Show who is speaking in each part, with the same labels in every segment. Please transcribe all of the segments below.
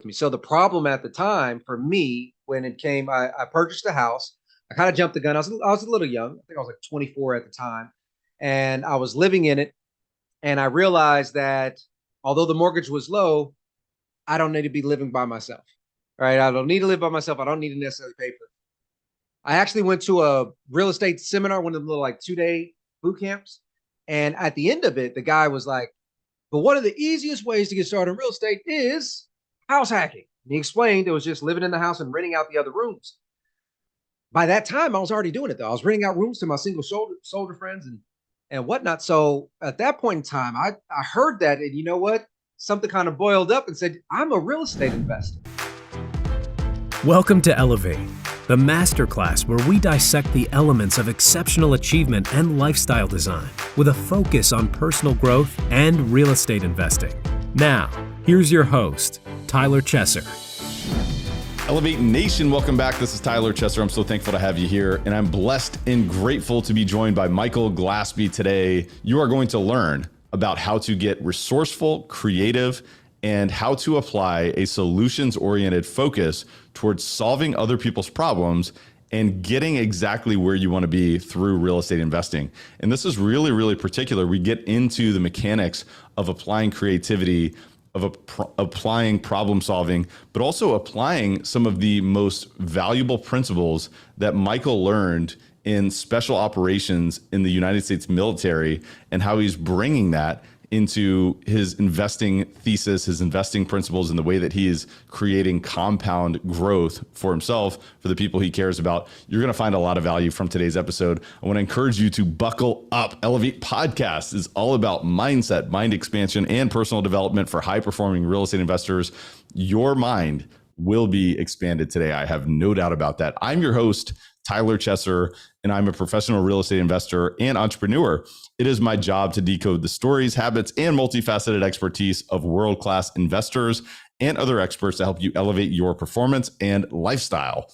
Speaker 1: me. So the problem at the time for me, when it came, I purchased a house. I kind of jumped the gun. I was a little young. I think I was like 24 at the time, and I was living in it. And I realized that although the mortgage was low, I don't need to be living by myself. Right? I don't need to live by myself. I don't need to necessarily pay for it. I actually went to a real estate seminar, one of the little like 2-day boot camps. And at the end of it, the guy was like, but one of the easiest ways to get started in real estate is house hacking. And he explained it was just living in the house and renting out the other rooms. By that time, I was already doing it though. I was renting out rooms to my single soldier friends and whatnot. So at that point in time, I heard that, and you know what? Something kind of boiled up and said, I'm a real estate investor.
Speaker 2: Welcome to Elevate, the masterclass where we dissect the elements of exceptional achievement and lifestyle design with a focus on personal growth and real estate investing. Now, here's your host, Tyler Chesser.
Speaker 3: Elevate Nation, welcome back. This is Tyler Chesser. I'm so thankful to have you here, and I'm blessed and grateful to be joined by Michael Glaspie today. You are going to learn about how to get resourceful, creative, and how to apply a solutions-oriented focus towards solving other people's problems and getting exactly where you want to be through real estate investing. And this is really, really particular. We get into the mechanics of applying creativity, of applying problem solving, but also applying some of the most valuable principles that Michael learned in special operations in the United States military, and how he's bringing that into his investing thesis, his investing principles, and the way that he is creating compound growth for himself, for the people he cares about. You're going to find a lot of value from today's episode. I want to encourage you to buckle up. Elevate Podcast is all about mindset, mind expansion, and personal development for high-performing real estate investors. Your mind will be expanded today. I have no doubt about that. I'm your host, Tyler Chesser, and I'm a professional real estate investor and entrepreneur. It is my job to decode the stories, habits, and multifaceted expertise of world-class investors and other experts to help you elevate your performance and lifestyle.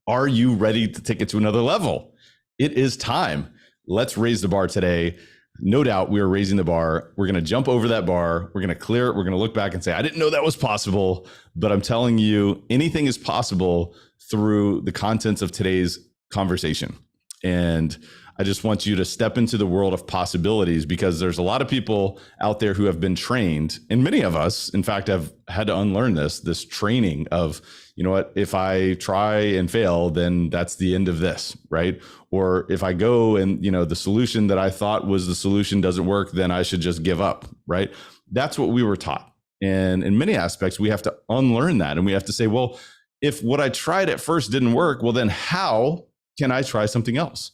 Speaker 3: Are you ready to take it to another level? It is time. Let's raise the bar today. No doubt we are raising the bar. We're going to jump over that bar. We're going to clear it. We're going to look back and say, I didn't know that was possible, but I'm telling you, anything is possible through the contents of today's conversation. And I just want you to step into the world of possibilities, because there's a lot of people out there who have been trained, and many of us, in fact, have had to unlearn this training of, you know what, if I try and fail, then that's the end of this, right? Or if I go and, you know, the solution that I thought was the solution doesn't work, then I should just give up, right? That's what we were taught. And in many aspects, we have to unlearn that. And we have to say, well, if what I tried at first didn't work, well, then how can I try something else?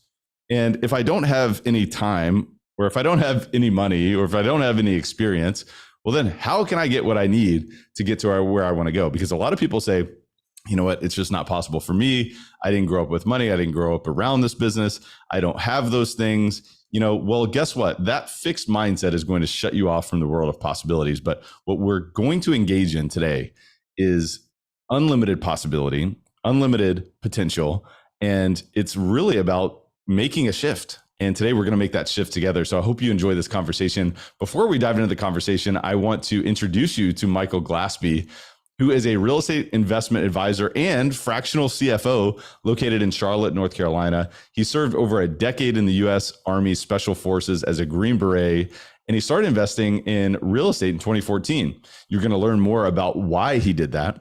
Speaker 3: And if I don't have any time, or if I don't have any money, or if I don't have any experience, well, then how can I get what I need to get to where I want to go? Because a lot of people say, you know what, it's just not possible for me. I didn't grow up with money. I didn't grow up around this business. I don't have those things. You know, well, guess what? That fixed mindset is going to shut you off from the world of possibilities. But what we're going to engage in today is unlimited possibility, unlimited potential. And it's really about making a shift. And today we're going to make that shift together. So I hope you enjoy this conversation. Before we dive into the conversation, I want to introduce you to Michael Glaspie, who is a real estate investment advisor and fractional CFO located in Charlotte, North Carolina. He served over a decade in the U.S. Army Special Forces as a Green Beret, and he started investing in real estate in 2014. You're going to learn more about why he did that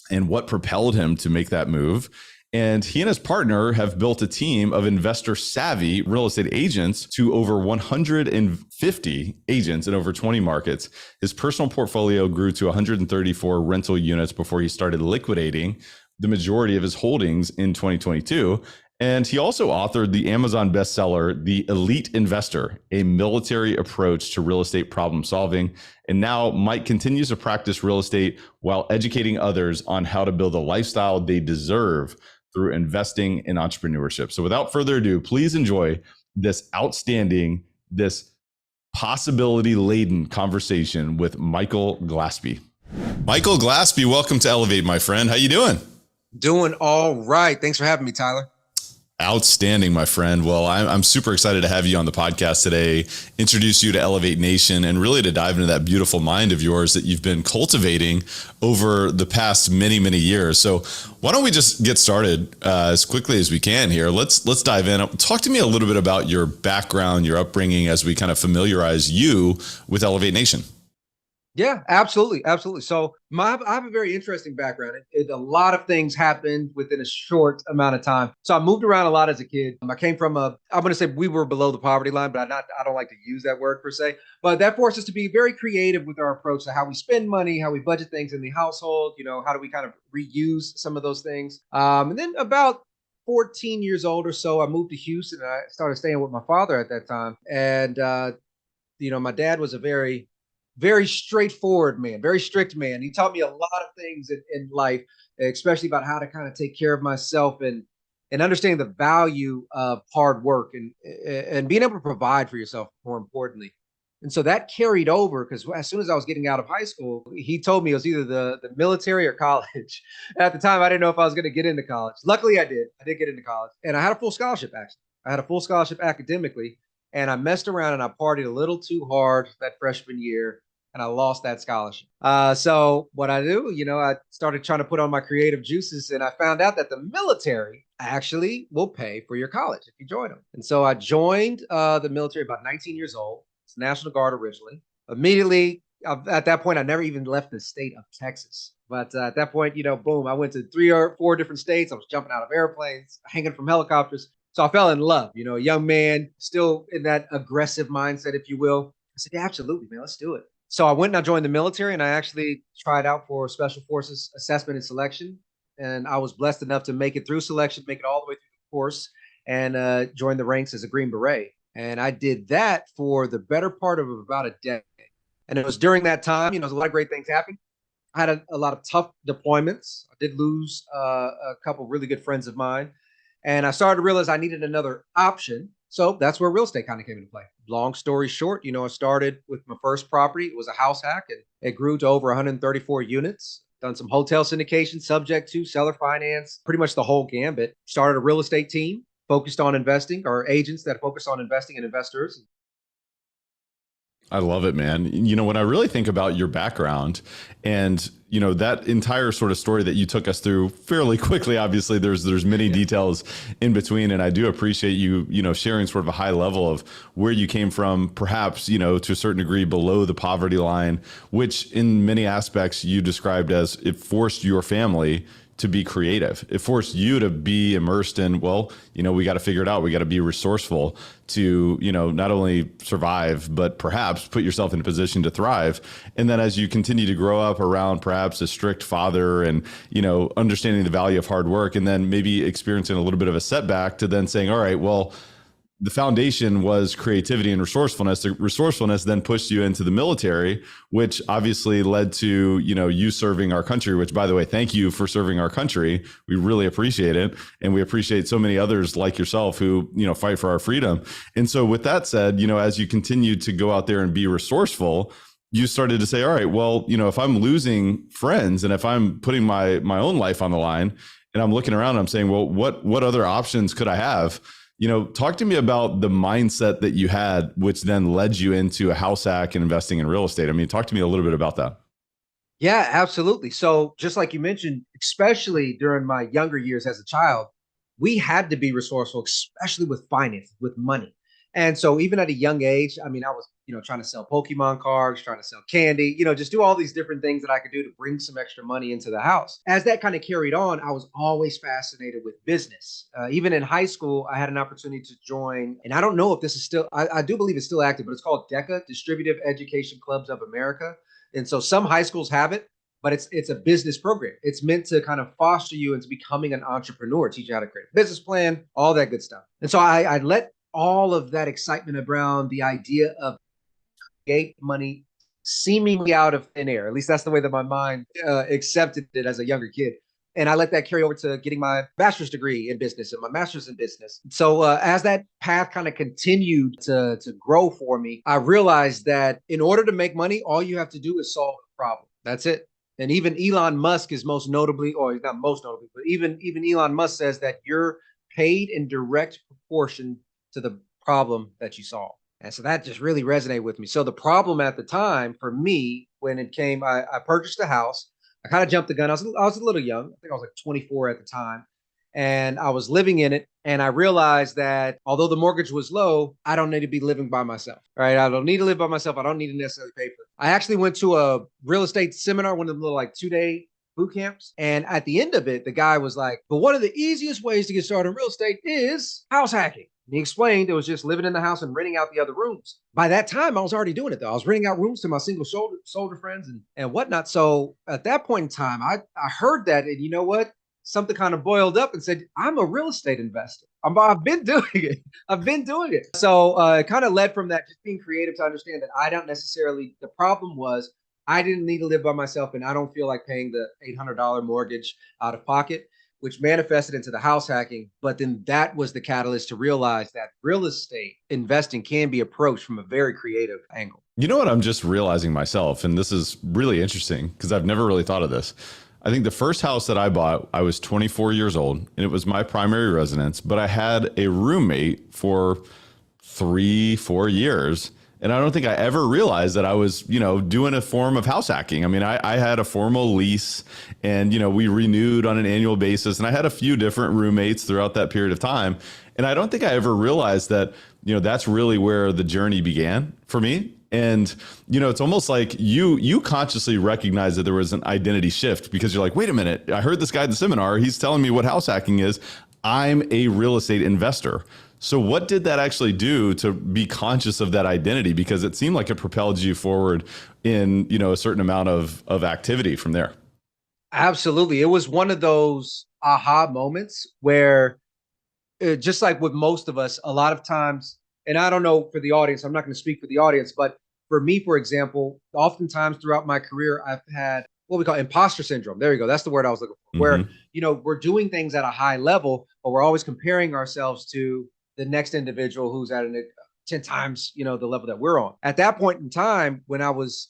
Speaker 3: and what propelled him to make that move. And he and his partner have built a team of investor savvy real estate agents to over 150 agents in over 20 markets. His personal portfolio grew to 134 rental units before he started liquidating the majority of his holdings in 2022. And he also authored the Amazon bestseller, The Elite Investor, a military approach to real estate problem solving. And now Mike continues to practice real estate while educating others on how to build a lifestyle they deserve through investing in entrepreneurship. So without further ado, please enjoy this outstanding, this possibility-laden conversation with Michael Glaspie. Michael Glaspie, welcome to Elevate, my friend. How you doing?
Speaker 1: Doing all right. Thanks for having me, Tyler.
Speaker 3: Outstanding, my friend. Well, I'm super excited to have you on the podcast today, introduce you to Elevate Nation, and really to dive into that beautiful mind of yours that you've been cultivating over the past many, many years. So why don't we just get started as quickly as we can here? Let's dive in. Talk to me a little bit about your background, your upbringing, as we kind of familiarize you with Elevate Nation.
Speaker 1: Yeah, absolutely, absolutely. So I have a very interesting background. A lot of things happened within a short amount of time. So I moved around a lot as a kid. I came from I'm going to say we were below the poverty line, but I don't like to use that word per se. But that forced us to be very creative with our approach to how we spend money, how we budget things in the household. How do we kind of reuse some of those things? And then about 14 years old or so, I moved to Houston and I started staying with my father at that time. And my dad was a very straightforward man, very strict man. He taught me a lot of things in life, especially about how to kind of take care of myself and understanding the value of hard work and being able to provide for yourself, more importantly. And so that carried over because as soon as I was getting out of high school, he told me it was either the military or college. At the time, I didn't know if I was going to get into college. Luckily, I did. I did get into college, and I had a full scholarship. Actually, I had a full scholarship academically, and I messed around and I partied a little too hard that freshman year, and I lost that scholarship. So what I do, I started trying to put on my creative juices, and I found out that the military actually will pay for your college if you join them. And so I joined the military about 19 years old. It's National Guard originally. Immediately at that point, I never even left the state of Texas. But at that point, boom, I went to 3 or 4 different states. I was jumping out of airplanes, hanging from helicopters. So I fell in love, a young man, still in that aggressive mindset, if you will. I said, yeah, absolutely, man, let's do it. So I went and I joined the military, and I actually tried out for Special Forces assessment and selection. And I was blessed enough to make it through selection, make it all the way through the course, and join the ranks as a Green Beret. And I did that for the better part of about a decade. And it was during that time, a lot of great things happened. I had a lot of tough deployments. I did lose a couple really good friends of mine. And I started to realize I needed another option. So that's where real estate kind of came into play. Long story short, I started with my first property. It was a house hack, and it grew to over 134 units. Done some hotel syndication, subject to seller finance, pretty much the whole gambit. Started a real estate team focused on investing, or agents that focus on investing and investors.
Speaker 3: I love it, man. When I really think about your background and, that entire sort of story that you took us through fairly quickly, obviously there's many details in between. And I do appreciate you, sharing sort of a high level of where you came from, perhaps, to a certain degree below the poverty line, which in many aspects you described as it forced your family to be creative. It forced you to be immersed in, we got to figure it out. We got to be resourceful to, not only survive, but perhaps put yourself in a position to thrive. And then as you continue to grow up around perhaps a strict father and, understanding the value of hard work, and then maybe experiencing a little bit of a setback to then saying, all right, well, the foundation was creativity and resourcefulness. The resourcefulness then pushed you into the military, which obviously led to, you serving our country, which, by the way, thank you for serving our country. We really appreciate it. And we appreciate so many others like yourself who, fight for our freedom. And so with that said, as you continue to go out there and be resourceful, you started to say, all right, well, if I'm losing friends and if I'm putting my own life on the line and I'm looking around, I'm saying, well, what other options could I have? Talk to me about the mindset that you had, which then led you into a house hack and investing in real estate. I mean, talk to me a little bit about that.
Speaker 1: Yeah, absolutely. So just like you mentioned, especially during my younger years as a child, we had to be resourceful, especially with finance, with money. And so even at a young age, I mean, I was, trying to sell Pokemon cards, trying to sell candy, just do all these different things that I could do to bring some extra money into the house. As that kind of carried on, I was always fascinated with business. Even in high school, I had an opportunity to join, and I don't know if this is still, I do believe it's still active, but it's called DECA, Distributive Education Clubs of America. And so some high schools have it, but it's a business program. It's meant to kind of foster you into becoming an entrepreneur, teach you how to create a business plan, all that good stuff. And so I let all of that excitement around the idea of create money seemingly out of thin air. At least that's the way that my mind accepted it as a younger kid. And I let that carry over to getting my bachelor's degree in business and my master's in business. So as that path kind of continued to grow for me, I realized that in order to make money, all you have to do is solve a problem. That's it. And even Elon Musk is most notably, or not most notably, but even Elon Musk says that your paid in direct proportion to the problem that you solve. And so that just really resonated with me. So the problem at the time for me, when it came, I purchased a house. I kind of jumped the gun. I was a little young. I think I was like 24 at the time. And I was living in it. And I realized that although the mortgage was low, I don't need to be living by myself, right? I don't need to live by myself. I don't need to necessarily pay for it. I actually went to a real estate seminar, one of the little like 2-day boot camps. And at the end of it, the guy was like, but one of the easiest ways to get started in real estate is house hacking. And he explained it was just living in the house and renting out the other rooms. By that time, I was already doing it though. I was renting out rooms to my single soldier friends and whatnot. So at that point in time, I heard that, and you know what? Something kind of boiled up and said, I'm a real estate investor. I've been doing it. I've been doing it. So it kind of led from that, just being creative, to understand that I don't necessarily, the problem was I didn't need to live by myself, and I don't feel like paying the $800 mortgage out of pocket, which manifested into the house hacking. But then that was the catalyst to realize that real estate investing can be approached from a very creative angle.
Speaker 3: You know what I'm just realizing myself, and this is really interesting because I've never really thought of this. I think the first house that I bought, I was 24 years old, and it was my primary residence, but I had a roommate for 3-4 years. And I don't think I ever realized that I was, doing a form of house hacking. I mean, I had a formal lease, and, we renewed on an annual basis, and I had a few different roommates throughout that period of time. And I don't think I ever realized that, that's really where the journey began for me. And, it's almost like you consciously recognize that there was an identity shift, because you're like, wait a minute, I heard this guy at the seminar. He's telling me what house hacking is. I'm a real estate investor. So what did that actually do to be conscious of that identity? Because it seemed like it propelled you forward in, a certain amount of activity from there.
Speaker 1: Absolutely. It was one of those aha moments where, just like with most of us, a lot of times, and I don't know for the audience, I'm not going to speak for the audience, but for me, for example, oftentimes throughout my career, I've had what we call imposter syndrome. There you go. That's the word I was looking for. Where, we're doing things at a high level, but we're always comparing ourselves to the next individual who's at 10 times, the level that we're on. At that point in time, when I was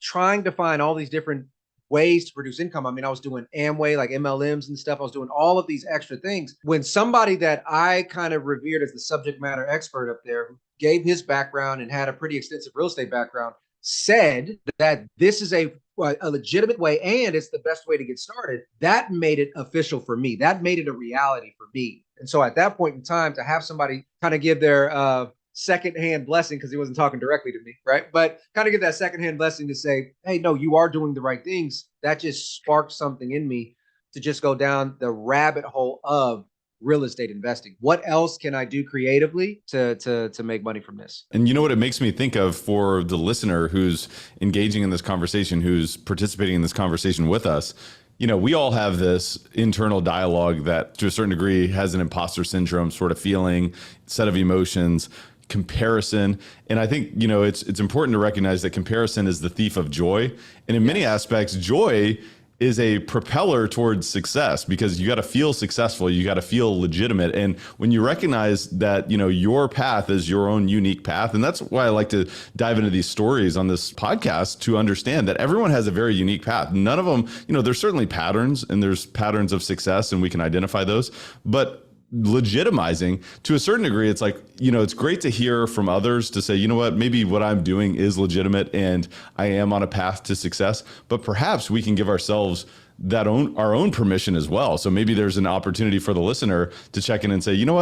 Speaker 1: trying to find all these different ways to produce income, I mean, I was doing Amway, like MLMs and stuff. I was doing all of these extra things. When somebody that I kind of revered as the subject matter expert up there, who gave his background and had a pretty extensive real estate background, said that this is a legitimate way and it's the best way to get started, that made it official for me. That made it a reality for me. And so at that point in time, to have somebody kind of give their secondhand blessing, because he wasn't talking directly to me, right? But kind of give that secondhand blessing to say, hey, no, you are doing the right things. That just sparked something in me to just go down the rabbit hole of real estate investing. What else can I do creatively to make money from this?
Speaker 3: And you know what it makes me think of for the listener who's engaging in this conversation, who's participating in this conversation with us? We all have this internal dialogue that to a certain degree has an imposter syndrome sort of feeling, set of emotions, comparison. And I think, it's important to recognize that comparison is the thief of joy. And in many aspects, joy is a propeller towards success, because you got to feel successful. You got to feel legitimate. And when you recognize that, your path is your own unique path. And that's why I like to dive into these stories on this podcast, to understand that everyone has a very unique path. None of them, there's certainly patterns, and there's patterns of success, and we can identify those, but legitimizing to a certain degree, it's like, it's great to hear from others to say, you know what, maybe what I'm doing is legitimate and I am on a path to success, but perhaps we can give ourselves our own permission as well. So maybe there's an opportunity for the listener to check in and say, you know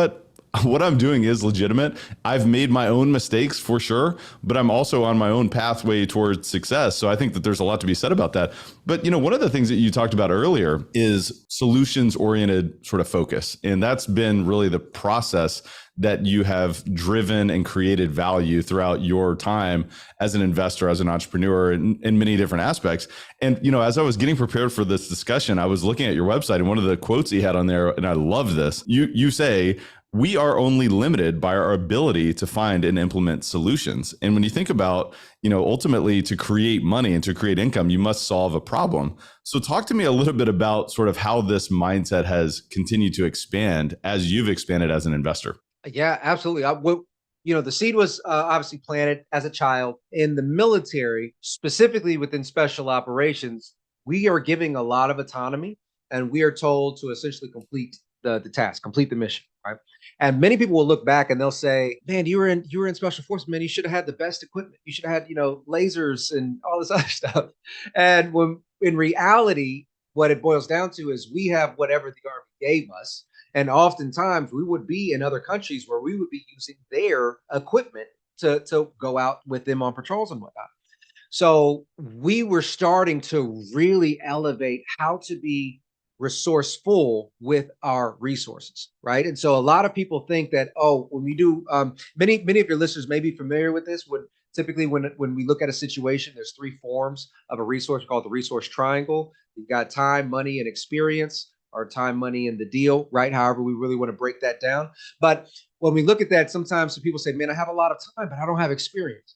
Speaker 3: what I'm doing is legitimate. I've made my own mistakes for sure, but I'm also on my own pathway towards success. So I think that there's a lot to be said about that. But, one of the things that you talked about earlier is solutions-oriented sort of focus. And that's been really the process that you have driven and created value throughout your time as an investor, as an entrepreneur, in many different aspects. And, as I was getting prepared for this discussion, I was looking at your website, and one of the quotes you had on there, and I love this, you say, we are only limited by our ability to find and implement solutions. And when you think about, ultimately to create money and to create income, you must solve a problem. So talk to me a little bit about sort of how this mindset has continued to expand as you've expanded as an investor.
Speaker 1: Yeah, absolutely. The seed was obviously planted as a child in the military, specifically within special operations. We are giving a lot of autonomy, and we are told to essentially complete the task, complete the mission, right? And many people will look back and they'll say, "Man, you were in special forces, man. You should have had the best equipment. You should have had, lasers and all this other stuff." And when in reality, what it boils down to is we have whatever the Army gave us, and oftentimes we would be in other countries where we would be using their equipment to go out with them on patrols and whatnot. So we were starting to really elevate how to be resourceful with our resources, right? And so a lot of people think that, oh, when we do, many of your listeners may be familiar with this. When we look at a situation, there's three forms of a resource called the resource triangle. You've got time, money, and experience, or time, money, and the deal, right? However, we really want to break that down. But when we look at that, sometimes some people say, man, I have a lot of time, but I don't have experience.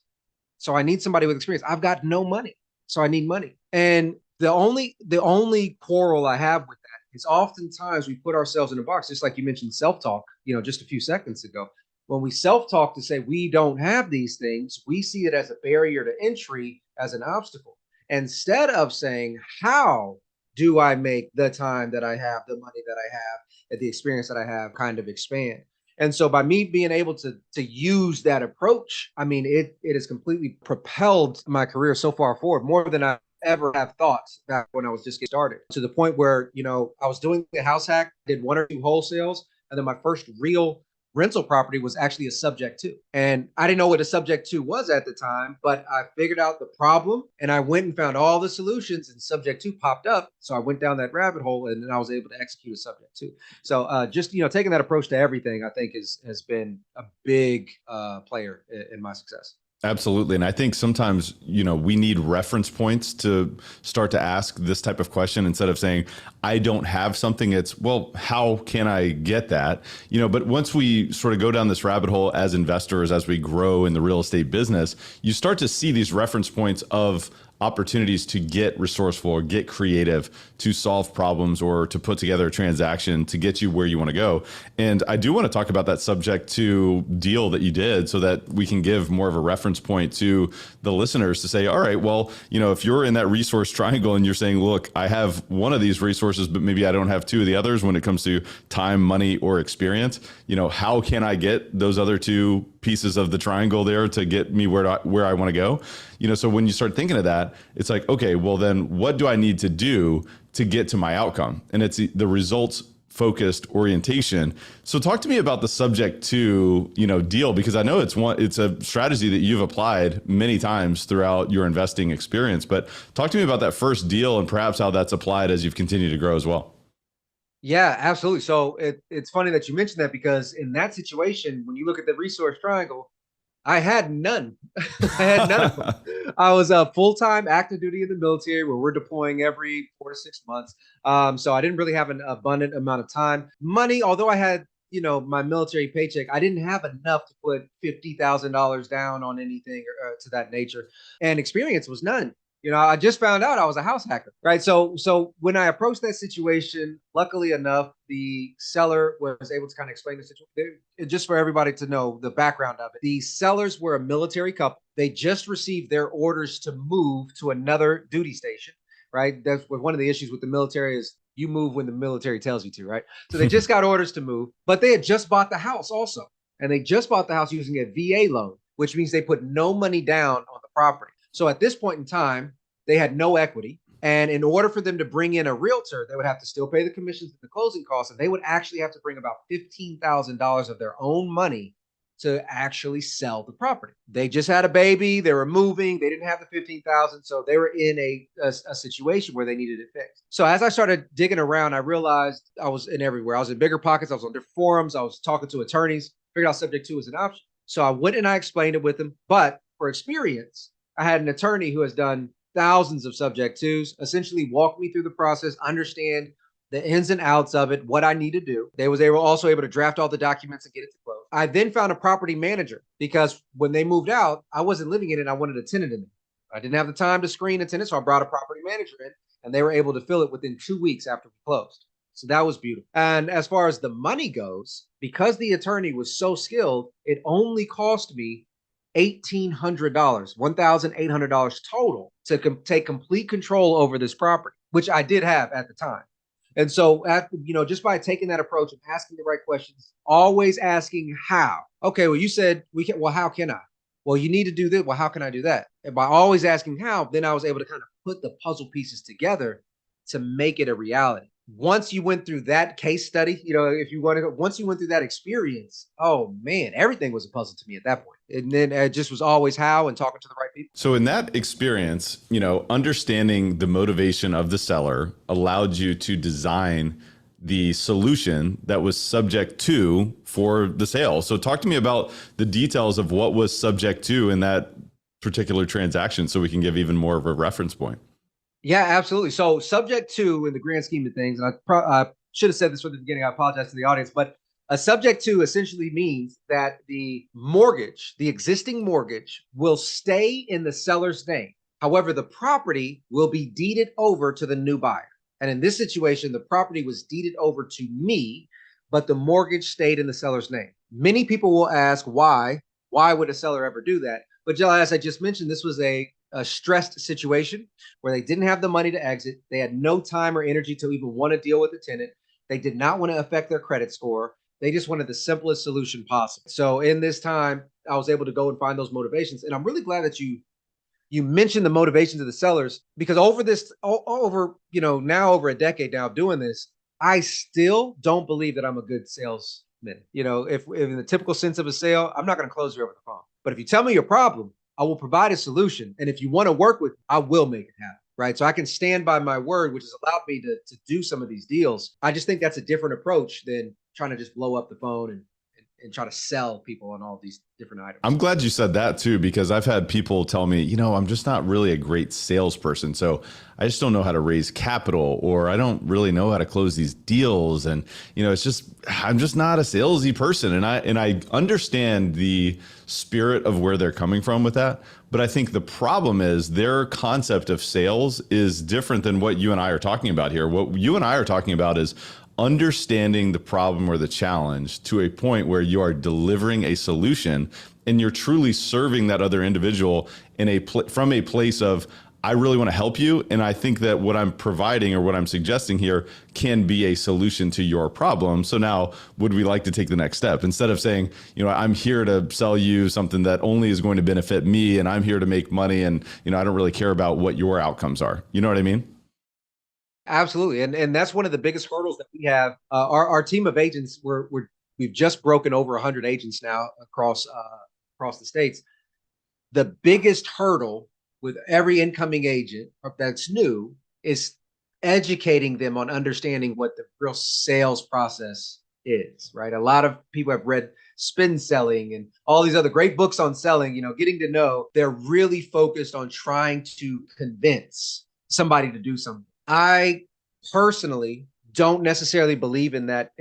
Speaker 1: So I need somebody with experience. I've got no money, so I need money. And the only quarrel I have with that is oftentimes we put ourselves in a box, just like you mentioned self-talk, just a few seconds ago. When we self-talk to say we don't have these things, we see it as a barrier to entry, as an obstacle. Instead of saying, how do I make the time that I have, the money that I have, and the experience that I have kind of expand? And so by me being able to use that approach, I mean, it has completely propelled my career so far forward, more than I ever have thought back when I was just getting started, to the point where, I was doing the house hack, did one or two wholesales, and then my first real rental property was actually a subject to. And I didn't know what a subject to was at the time, but I figured out the problem and I went and found all the solutions, and subject to popped up. So I went down that rabbit hole and then I was able to execute a subject to. So just, taking that approach to everything, I think has been a big player in my success.
Speaker 3: Absolutely. And I think sometimes, we need reference points to start to ask this type of question instead of saying, I don't have something. It's, well, how can I get that? But once we sort of go down this rabbit hole as investors, as we grow in the real estate business, you start to see these reference points of opportunities to get resourceful or get creative to solve problems or to put together a transaction to get you where you want to go. And I do want to talk about that subject to deal that you did so that we can give more of a reference point to the listeners to say, all right, well, if you're in that resource triangle and you're saying, look, I have one of these resources, but maybe I don't have two of the others when it comes to time, money, or experience, how can I get those other two pieces of the triangle there to get me where I want to go? So when you start thinking of that, it's like, okay, well then what do I need to do to get to my outcome? And it's the results focused orientation. So talk to me about the subject to, deal, because I know it's a strategy that you've applied many times throughout your investing experience, but talk to me about that first deal and perhaps how that's applied as you've continued to grow as well.
Speaker 1: Yeah, absolutely. So it's funny that you mentioned that, because in that situation, when you look at the resource triangle, I had none. I had none of them. I was full-time active duty in the military, where we're deploying every 4 to 6 months. So I didn't really have an abundant amount of time. Money, although I had, my military paycheck, I didn't have enough to put $50,000 down on anything to that nature. And experience was none. I just found out I was a house hacker, right? So when I approached that situation, luckily enough, the seller was able to kind of explain the situation. Just for everybody to know the background of it, the sellers were a military couple. They just received their orders to move to another duty station, right? That's one of the issues with the military, is you move when the military tells you to, right? So they just got orders to move, but they had just bought the house also. And they just bought the house using a VA loan, which means they put no money down on the property. So at this point in time, they had no equity. And in order for them to bring in a realtor, they would have to still pay the commissions and the closing costs. And they would actually have to bring about $15,000 of their own money to actually sell the property. They just had a baby. They were moving. They didn't have the 15,000. So they were in a situation where they needed it fixed. So as I started digging around, I realized I was in everywhere. I was in Bigger Pockets. I was on different forums. I was talking to attorneys, figured out subject to as an option. So I went and I explained it with them. But for experience, I had an attorney who has done thousands of subject twos, essentially walk me through the process, understand the ins and outs of it, what I need to do. They was also able to draft all the documents and get it to close. I then found a property manager, because when they moved out, I wasn't living in it. I wanted a tenant in it. I didn't have the time to screen a tenant, so I brought a property manager in, and they were able to fill it within 2 weeks after we closed. So that was beautiful. And as far as the money goes, because the attorney was so skilled, it only cost me $1,800, $1,800 total to take complete control over this property, which I did have at the time. And so, just by taking that approach and asking the right questions, always asking how. Okay, well, you said we can. Well, how can I? Well, you need to do this. Well, how can I do that? And by always asking how, then I was able to kind of put the puzzle pieces together to make it a reality. Once you went through that case study, if you want to, once you went through that experience, oh man, everything was a puzzle to me at that point. And then it just was always how and talking to the right people.
Speaker 3: So in that experience, understanding the motivation of the seller allowed you to design the solution that was subject to for the sale. So talk to me about the details of what was subject to in that particular transaction so we can give even more of a reference point.
Speaker 1: Yeah, absolutely. So subject to, in the grand scheme of things, and I should have said this from the beginning, I apologize to the audience, but a subject to essentially means that the mortgage, the existing mortgage, will stay in the seller's name. However, the property will be deeded over to the new buyer. And in this situation, the property was deeded over to me, but the mortgage stayed in the seller's name. Many people will ask why. Why would a seller ever do that? But as I just mentioned, this was a stressed situation where they didn't have the money to exit. They had no time or energy to even want to deal with the tenant. They did not want to affect their credit score. They just wanted the simplest solution possible. So in this time, I was able to go and find those motivations. And I'm really glad that you mentioned the motivations of the sellers, because now over a decade now of doing this, I still don't believe that I'm a good salesman. If in the typical sense of a sale, I'm not going to close you over the phone. But if you tell me your problem, I will provide a solution. And if you want to work with me, I will make it happen. Right. So I can stand by my word, which has allowed me to do some of these deals. I just think that's a different approach than trying to just blow up the phone and try to sell people on all these different items.
Speaker 3: I'm glad you said that too, because I've had people tell me, I'm just not really a great salesperson. So I just don't know how to raise capital, or I don't really know how to close these deals. And, I'm just not a salesy person. And I understand the spirit of where they're coming from with that. But I think the problem is their concept of sales is different than what you and I are talking about here. What you and I are talking about is understanding the problem or the challenge to a point where you are delivering a solution and you're truly serving that other individual from a place of, I really want to help you. And I think that what I'm providing or what I'm suggesting here can be a solution to your problem. So now, would we like to take the next step? Instead of saying, I'm here to sell you something that only is going to benefit me, and I'm here to make money, and, I don't really care about what your outcomes are. You know what I mean?
Speaker 1: Absolutely. And that's one of the biggest hurdles that we have. Our team of agents, we've just broken over 100 agents now across the states. The biggest hurdle with every incoming agent that's new is educating them on understanding what the real sales process is, right? A lot of people have read Spin Selling and all these other great books on selling, getting to know. They're really focused on trying to convince somebody to do something. I personally don't necessarily believe in that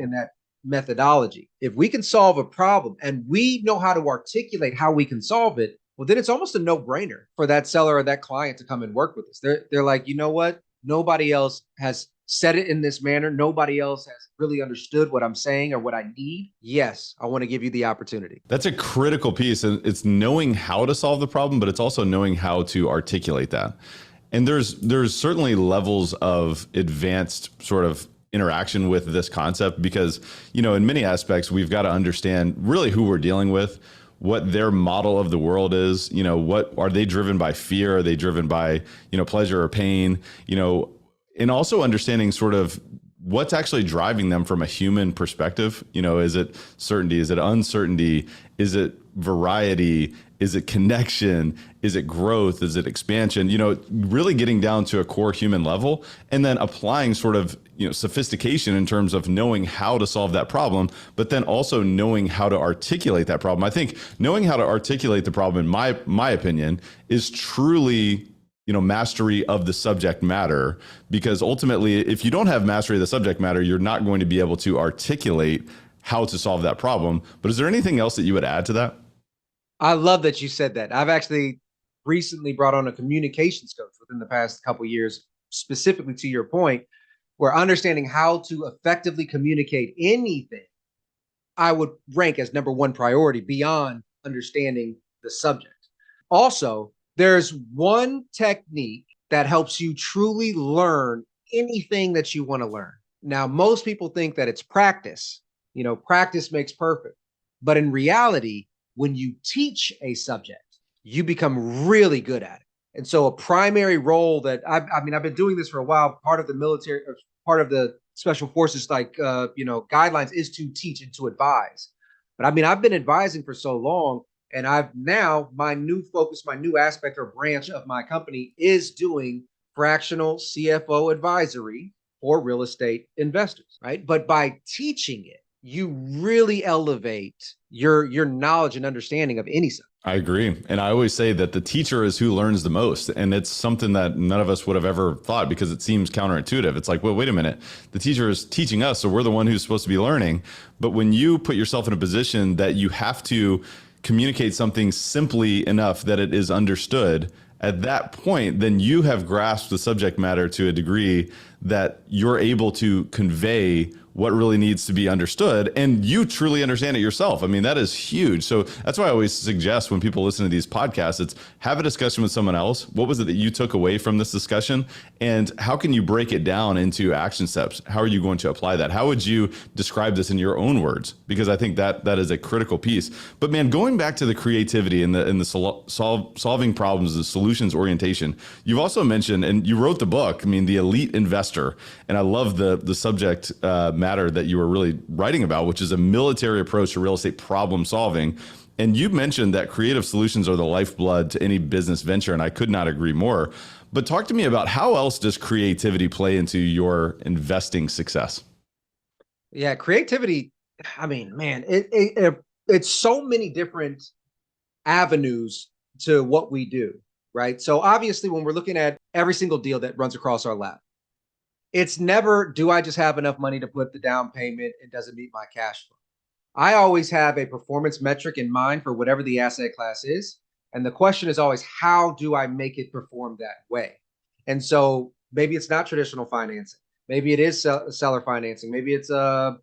Speaker 1: methodology. If we can solve a problem and we know how to articulate how we can solve it, well, then it's almost a no-brainer for that seller or that client to come and work with us. They're like, you know what? Nobody else has said it in this manner. Nobody else has really understood what I'm saying or what I need. Yes, I want to give you the opportunity.
Speaker 3: That's a critical piece. And it's knowing how to solve the problem, but it's also knowing how to articulate that. And there's certainly levels of advanced sort of interaction with this concept, because, in many aspects, we've got to understand really who we're dealing with, what their model of the world is. What are they driven by? Fear? Are they driven by, pleasure or pain? And also understanding sort of what's actually driving them from a human perspective. Is it certainty? Is it uncertainty? Is it variety? Is it connection? Is it growth? Is it expansion? Really getting down to a core human level, and then applying sort of, sophistication in terms of knowing how to solve that problem, but then also knowing how to articulate that problem. I think knowing how to articulate the problem, in my opinion, is truly, mastery of the subject matter, because ultimately, if you don't have mastery of the subject matter, you're not going to be able to articulate how to solve that problem. But is there anything else that you would add to that?
Speaker 1: I love that you said that. I've actually recently brought on a communications coach within the past couple of years, specifically to your point, where understanding how to effectively communicate anything, I would rank as number one priority beyond understanding the subject. Also, there's one technique that helps you truly learn anything that you want to learn. Now, most people think that it's practice. Practice makes perfect. But in reality, when you teach a subject, you become really good at it. And so a primary role that I've been doing this for a while, part of the military, or part of the special forces, guidelines is to teach and to advise. But I've been advising for so long, and I've now, my new focus, my new aspect or branch of my company is doing fractional CFO advisory for real estate investors, right? But by teaching it, you really elevate your knowledge and understanding of any subject.
Speaker 3: I agree. And I always say that the teacher is who learns the most. And it's something that none of us would have ever thought because it seems counterintuitive. It's like, well, wait a minute. The teacher is teaching us, so we're the one who's supposed to be learning. But when you put yourself in a position that you have to communicate something simply enough that it is understood, at that point, then you have grasped the subject matter to a degree that you're able to convey what really needs to be understood, and you truly understand it yourself. I mean, that is huge. So that's why I always suggest when people listen to these podcasts, it's have a discussion with someone else. What was it that you took away from this discussion? And how can you break it down into action steps? How are you going to apply that? How would you describe this in your own words? Because I think that is a critical piece. But man, going back to the creativity and the solving problems, the solutions orientation, you've also mentioned, and you wrote the book, The Elite Investor. And I love the subject matter that you were really writing about, which is a military approach to real estate problem solving. And you mentioned that creative solutions are the lifeblood to any business venture, and I could not agree more. But talk to me about how else does creativity play into your investing success?
Speaker 1: Yeah, creativity. Man, it's so many different avenues to what we do, right? So obviously, when we're looking at every single deal that runs across our lap, it's never, do I just have enough money to put the down payment and does it meet my cash flow? I always have a performance metric in mind for whatever the asset class is. And the question is always, how do I make it perform that way? And so maybe it's not traditional financing. Maybe it is seller financing. Maybe it's a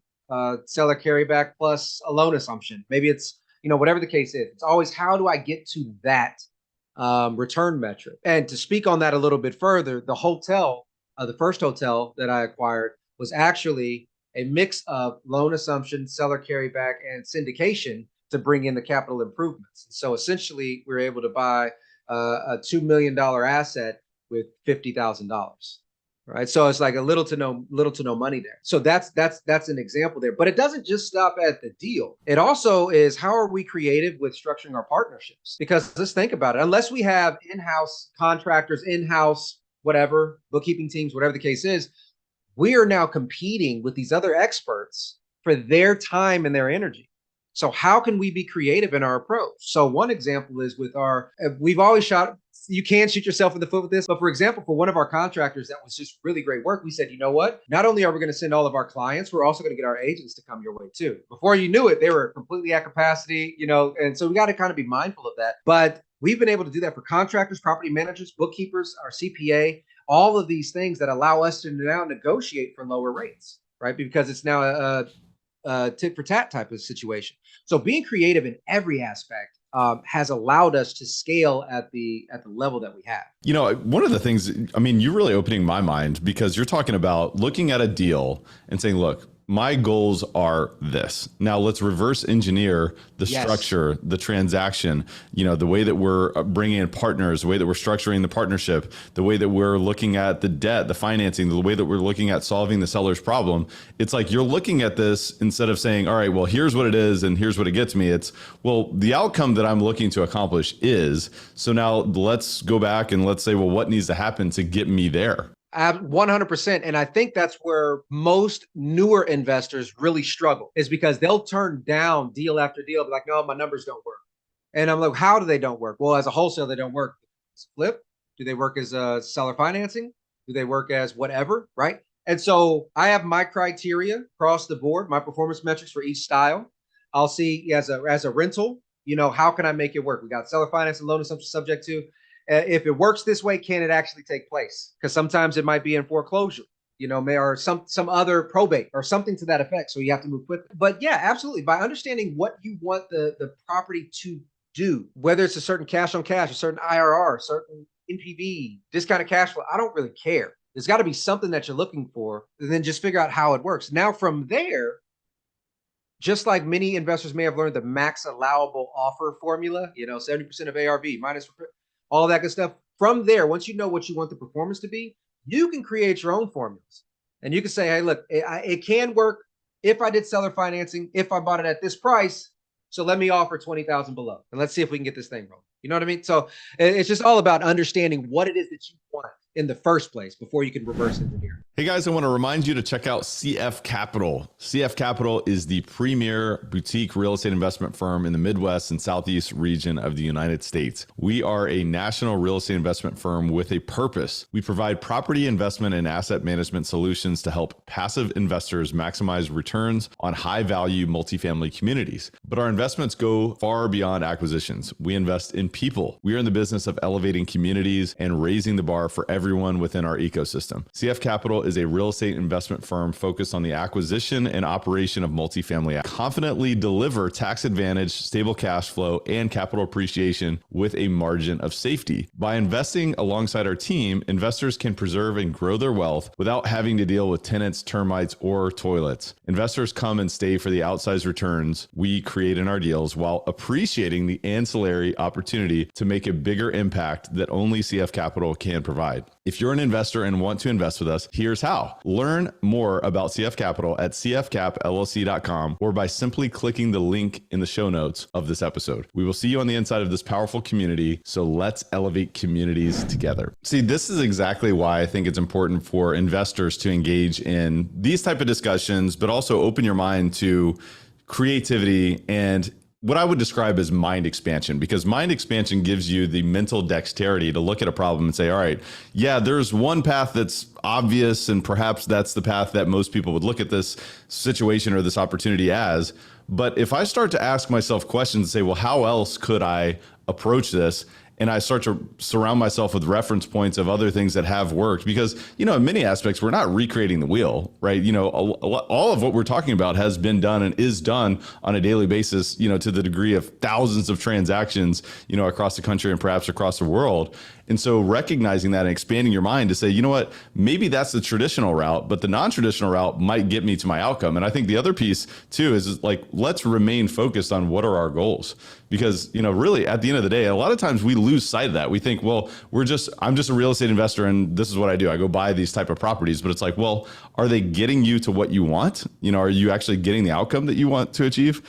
Speaker 1: seller carryback plus a loan assumption. Maybe it's, whatever the case is. It's always, how do I get to that return metric? And to speak on that a little bit further, the first hotel that I acquired was actually a mix of loan assumption, seller carryback, and syndication to bring in the capital improvements. So essentially, we were able to buy a $2 million asset with $50,000. Right. So it's like a little to no money there. So that's an example there. But it doesn't just stop at the deal. It also is, how are we creative with structuring our partnerships? Because let's think about it. Unless we have in-house contractors, in-house whatever, bookkeeping teams, whatever the case is, we are now competing with these other experts for their time and their energy. So how can we be creative in our approach? So one example is we've always you can shoot yourself in the foot with this, but for example, for one of our contractors, that was just really great work. We said, you know what? Not only are we going to send all of our clients, we're also going to get our agents to come your way too. Before you knew it, they were completely at capacity, and so we got to kind of be mindful of that. But we've been able to do that for contractors, property managers, bookkeepers, our CPA, all of these things that allow us to now negotiate for lower rates, right? Because it's now a tit for tat type of situation. So being creative in every aspect has allowed us to scale at the level that we have.
Speaker 3: One of the things, you're really opening my mind because you're talking about looking at a deal and saying, look, my goals are this. Now let's reverse engineer the structure, the transaction, the way that we're bringing in partners, the way that we're structuring the partnership, the way that we're looking at the debt, the financing, the way that we're looking at solving the seller's problem. It's like you're looking at this instead of saying, all right, well, here's what it is and here's what it gets me. It's, well, the outcome that I'm looking to accomplish is, so now let's go back and let's say, well, what needs to happen to get me there?
Speaker 1: 100%. And I think that's where most newer investors really struggle, is because they'll turn down deal after deal, be like, no, my numbers don't work. And I'm like, how do they don't work? Well, as a wholesale, they don't work. As a flip? Do they work as a seller financing? Do they work as whatever? Right. And so I have my criteria across the board, my performance metrics for each style. I'll see as a rental, how can I make it work? We got seller finance and loan assumption subject to. If it works this way, can it actually take place? Because sometimes it might be in foreclosure, or some other probate or something to that effect. So you have to move quickly. But yeah, absolutely. By understanding what you want the property to do, whether it's a certain cash on cash, a certain IRR, a certain NPV, discounted cash flow, I don't really care. There's got to be something that you're looking for, and then just figure out how it works. Now, from there, just like many investors may have learned the max allowable offer formula, 70% of ARV minus all that good stuff. From there, once you know what you want the performance to be, you can create your own formulas. And you can say, hey, look, it can work if I did seller financing, if I bought it at this price. So let me offer 20,000 below, and let's see if we can get this thing rolling. You know what I mean? So it's just all about understanding what it is that you want in the first place before you can reverse engineer.
Speaker 3: Hey guys, I want to remind you to check out CF Capital. CF Capital is the premier boutique real estate investment firm in the Midwest and Southeast region of the United States. We are a national real estate investment firm with a purpose. We provide property investment and asset management solutions to help passive investors maximize returns on high value multifamily communities. But our investments go far beyond acquisitions. We invest in people. We are in the business of elevating communities and raising the bar for everyone within our ecosystem. CF Capital is a real estate investment firm focused on the acquisition and operation of multifamily. Confidently deliver tax advantage, stable cash flow, and capital appreciation with a margin of safety. By investing alongside our team, investors can preserve and grow their wealth without having to deal with tenants, termites, or toilets. Investors come and stay for the outsized returns we create in our deals while appreciating the ancillary opportunity to make a bigger impact that only CF Capital can provide. If you're an investor and want to invest with us, here's how. Learn more about CF Capital at cfcapllc.com or by simply clicking the link in the show notes of this episode. We will see you on the inside of this powerful community, so let's elevate communities together. See, this is exactly why I think it's important for investors to engage in these type of discussions, but also open your mind to creativity and what I would describe as mind expansion, because mind expansion gives you the mental dexterity to look at a problem and say, all right, yeah, there's one path that's obvious, and perhaps that's the path that most people would look at this situation or this opportunity as. But if I start to ask myself questions and say, well, how else could I approach this? And I start to surround myself with reference points of other things that have worked, because, in many aspects, we're not recreating the wheel, right? All of what we're talking about has been done and is done on a daily basis, to the degree of thousands of transactions, across the country and perhaps across the world. And so recognizing that and expanding your mind to say, you know what, maybe that's the traditional route, but the non-traditional route might get me to my outcome. And I think the other piece too is like, let's remain focused on what are our goals. Because, really at the end of the day, a lot of times we lose sight of that. We think, well, I'm just a real estate investor and this is what I do. I go buy these type of properties, but it's like, well, are they getting you to what you want? Are you actually getting the outcome that you want to achieve?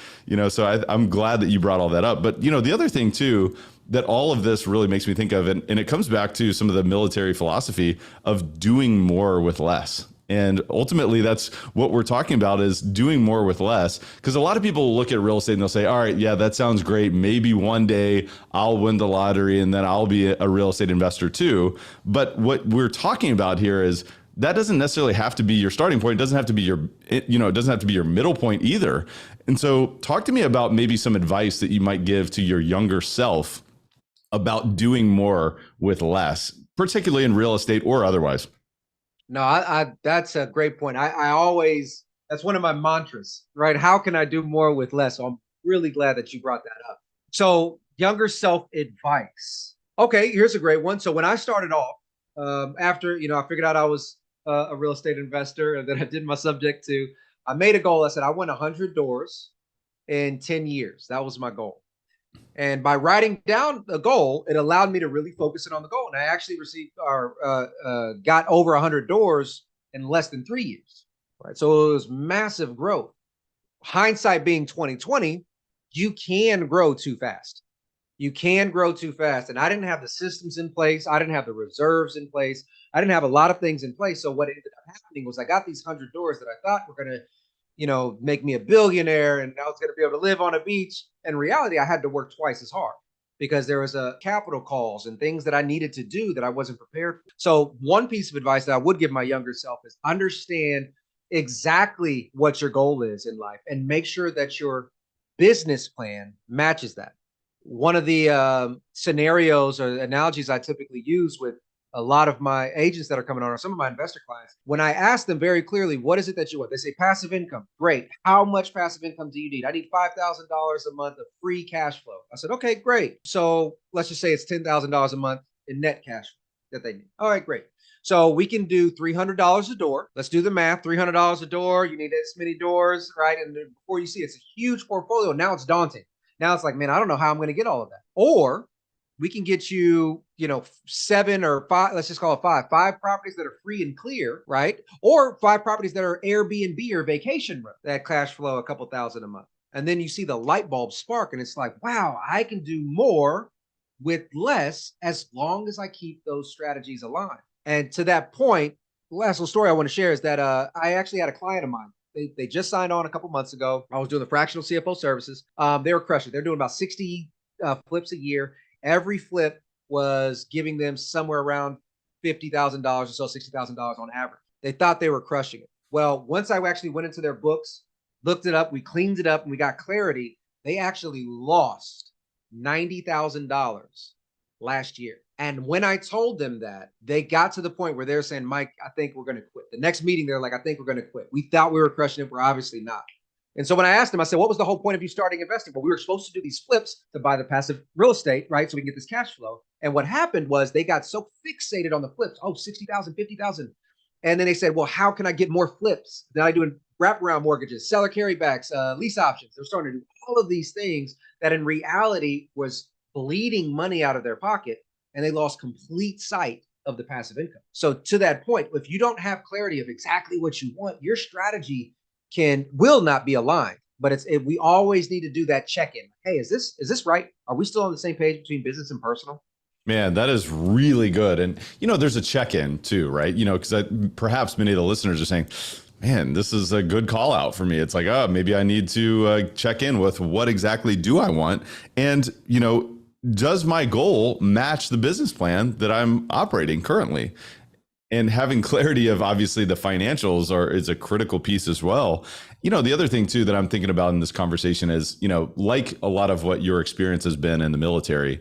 Speaker 3: So I'm glad that you brought all that up. But, the other thing too, that all of this really makes me think of, and it comes back to some of the military philosophy of doing more with less. And ultimately, that's what we're talking about, is doing more with less. Because a lot of people look at real estate and they'll say, all right, yeah, that sounds great. Maybe one day I'll win the lottery and then I'll be a real estate investor too. But what we're talking about here is that doesn't necessarily have to be your starting point. It doesn't have to be it doesn't have to be your middle point either. And so talk to me about maybe some advice that you might give to your younger self about doing more with less, particularly in real estate or otherwise.
Speaker 1: No, I that's a great point. I always, that's one of my mantras, right? How can I do more with less? So I'm really glad that you brought that up. So younger self advice. Okay, here's a great one. So when I started off, after, I figured out I was a real estate investor, and then I did my subject to, I made a goal. I said, I want 100 doors in 10 years. That was my goal. And by writing down a goal, it allowed me to really focus it on the goal. And I actually got over 100 doors in less than 3 years. Right. So it was massive growth. Hindsight being 2020, you can grow too fast. You can grow too fast. And I didn't have the systems in place. I didn't have the reserves in place. I didn't have a lot of things in place. So what ended up happening was I got these 100 doors that I thought were going to, make me a billionaire, and I was going to be able to live on a beach. In reality, I had to work twice as hard because there was capital calls and things that I needed to do that I wasn't prepared for. So one piece of advice that I would give my younger self is understand exactly what your goal is in life and make sure that your business plan matches that. One of the scenarios or analogies I typically use with a lot of my agents that are coming on, or some of my investor clients, when I ask them very clearly, what is it that you want? They say passive income. Great. How much passive income do you need? I need $5,000 a month of free cash flow. I said, okay, great. So let's just say it's $10,000 a month in net cash flow that they need. All right, great. So we can do $300 a door. Let's do the math. $300 a door. You need this many doors, right? And before you see, it's a huge portfolio. Now it's daunting. Now it's like, man, I don't know how I'm going to get all of that. Or we can get you, 7 or 5, let's just call it 5 properties that are free and clear, right? Or 5 properties that are Airbnb or vacation rent that cash flow a couple thousand a month. And then you see the light bulb spark and it's like, wow, I can do more with less as long as I keep those strategies aligned. And to that point, the last little story I want to share is that I actually had a client of mine. They just signed on a couple months ago. I was doing the fractional CFO services. They were crushing. They're doing about 60 flips a year. Every flip was giving them somewhere around $50,000 or so, $60,000 on average. They thought they were crushing it. Well, once I actually went into their books, looked it up, we cleaned it up, and we got clarity, they actually lost $90,000 last year. And when I told them that, they got to the point where they're saying, Mike, I think we're going to quit. The next meeting, they're like, I think we're going to quit. We thought we were crushing it. We're obviously not. And so when I asked them, I said, what was the whole point of you starting investing? Well, we were supposed to do these flips to buy the passive real estate, right? So we can get this cash flow. And what happened was they got so fixated on the flips. Oh, 60,000, 50,000. And then they said, well, how can I get more flips? Then I do wraparound mortgages, seller carrybacks, lease options. They're starting to do all of these things that in reality was bleeding money out of their pocket. And they lost complete sight of the passive income. So to that point, if you don't have clarity of exactly what you want, your strategy will not be aligned. But we always need to do that check-in. Hey, is this right? Are we still on the same page between business and personal?
Speaker 3: Man, that is really good. And, there's a check-in too, right? Because perhaps many of the listeners are saying, man, this is a good call out for me. It's like, oh, maybe I need to check in with what exactly do I want? And, does my goal match the business plan that I'm operating currently? And having clarity of obviously the financials is a critical piece as well. The other thing too that I'm thinking about in this conversation is, like a lot of what your experience has been in the military,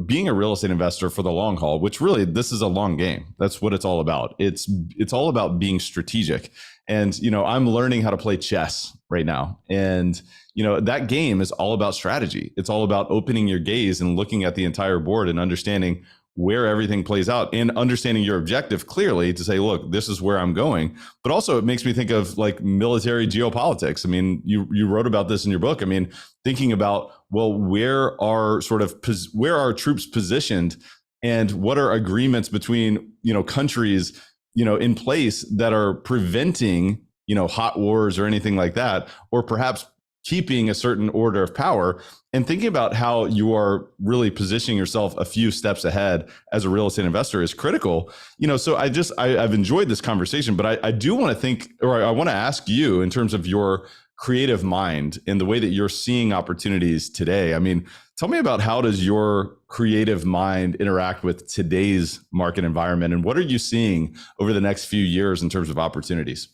Speaker 3: being a real estate investor for the long haul, which really this is a long game. That's what it's all about. It's all about being strategic. And, I'm learning how to play chess right now. And, that game is all about strategy. It's all about opening your gaze and looking at the entire board and understanding where everything plays out and understanding your objective clearly to say, look, this is where I'm going. But also it makes me think of like military geopolitics. I mean, you wrote about this in your book. I mean, thinking about, well, where are troops positioned and what are agreements between, countries, in place that are preventing, hot wars or anything like that, or perhaps keeping a certain order of power, and thinking about how you are really positioning yourself a few steps ahead as a real estate investor is critical. So I've enjoyed this conversation, but I do want to think, or I want to ask you in terms of your creative mind and the way that you're seeing opportunities today. I mean, tell me about how does your creative mind interact with today's market environment, and what are you seeing over the next few years in terms of opportunities?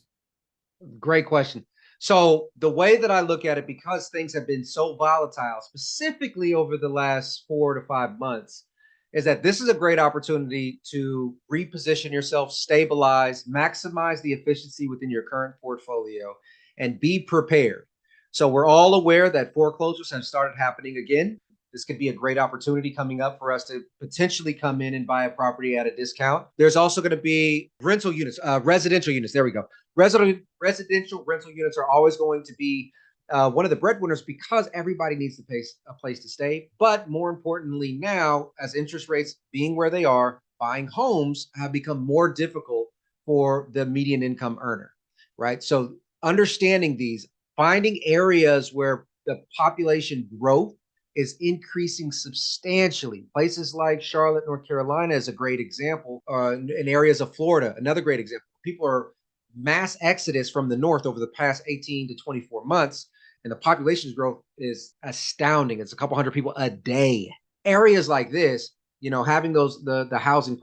Speaker 1: Great question. So the way that I look at it, because things have been so volatile, specifically over the last 4 to 5 months, is that this is a great opportunity to reposition yourself, stabilize, maximize the efficiency within your current portfolio, and be prepared. So we're all aware that foreclosures have started happening again. This could be a great opportunity coming up for us to potentially come in and buy a property at a discount. There's also going to be rental units, residential units. There we go. Residential rental units are always going to be one of the breadwinners because everybody needs a place to stay. But more importantly now, as interest rates being where they are, buying homes have become more difficult for the median income earner, right? So understanding these, finding areas where the population growth is increasing substantially. Places like Charlotte, North Carolina is a great example, in areas of Florida, another great example. People are mass exodus from the north over the past 18 to 24 months, and the population growth is astounding. It's a couple hundred people a day. Areas like this, having the housing in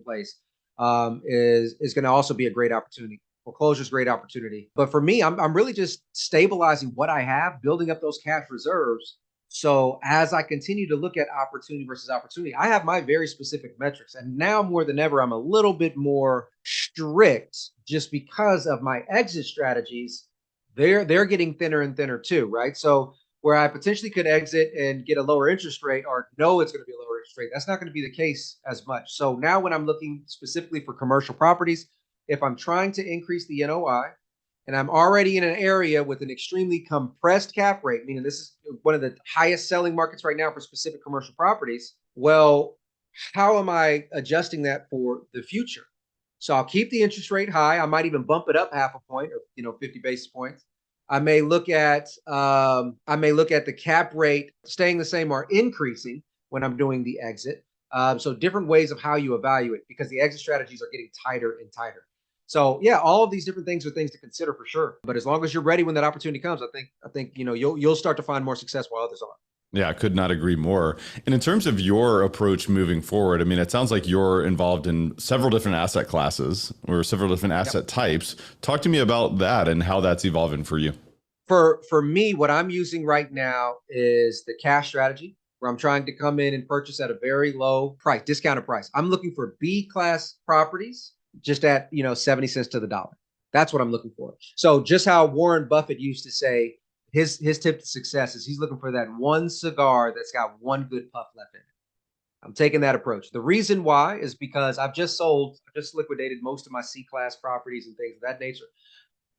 Speaker 1: place is going to also be a great opportunity. Foreclosure is a great opportunity. But for me, I'm really just stabilizing what I have, building up those cash reserves. So as I continue to look at opportunity versus opportunity, I have my very specific metrics. And now more than ever, I'm a little bit more strict just because of my exit strategies. They're getting thinner and thinner too, right? So where I potentially could exit and get a lower interest rate or know it's going to be a lower interest rate. That's not going to be the case as much. So now when I'm looking specifically for commercial properties, if I'm trying to increase the NOI and I'm already in an area with an extremely compressed cap rate, meaning this is one of the highest selling markets right now for specific commercial properties, well, how am I adjusting that for the future? So I'll keep the interest rate high. I might even bump it up half a point or 50 basis points. I may look at the cap rate staying the same or increasing when I'm doing the exit. So different ways of how you evaluate, because the exit strategies are getting tighter and tighter. So yeah, all of these different things are things to consider for sure. But as long as you're ready when that opportunity comes, I think you'll start to find more success while others aren't.
Speaker 3: Yeah, I could not agree more. And in terms of your approach moving forward, I mean, it sounds like you're involved in several different asset classes or several different asset types. Talk to me about that and how that's evolving for you.
Speaker 1: For me, what I'm using right now is the cash strategy, where I'm trying to come in and purchase at a very low price, discounted price. I'm looking for B class properties just at 70 cents to the dollar. That's what I'm looking for. So just how Warren Buffett used to say, his tip to success is he's looking for that one cigar that's got one good puff left in it. I'm taking that approach. The reason why is because I've just liquidated most of my C class properties and things of that nature.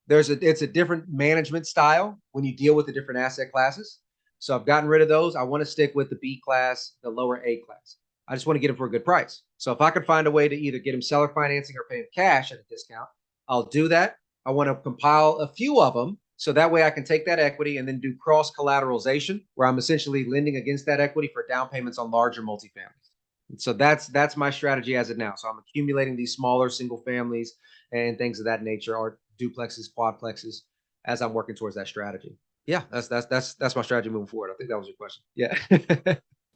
Speaker 1: It's a different management style when you deal with the different asset classes. So I've gotten rid of those. I want to stick with the B class, the lower A class. I just want to get them for a good price. So if I could find a way to either get them seller financing or pay them cash at a discount, I'll do that. I want to compile a few of them so that way I can take that equity and then do cross collateralization, where I'm essentially lending against that equity for down payments on larger multifamilies. And so that's my strategy as of now. So I'm accumulating these smaller single families and things of that nature, or duplexes, quadplexes, as I'm working towards that strategy. Yeah, that's my strategy moving forward. I think that was your question. Yeah.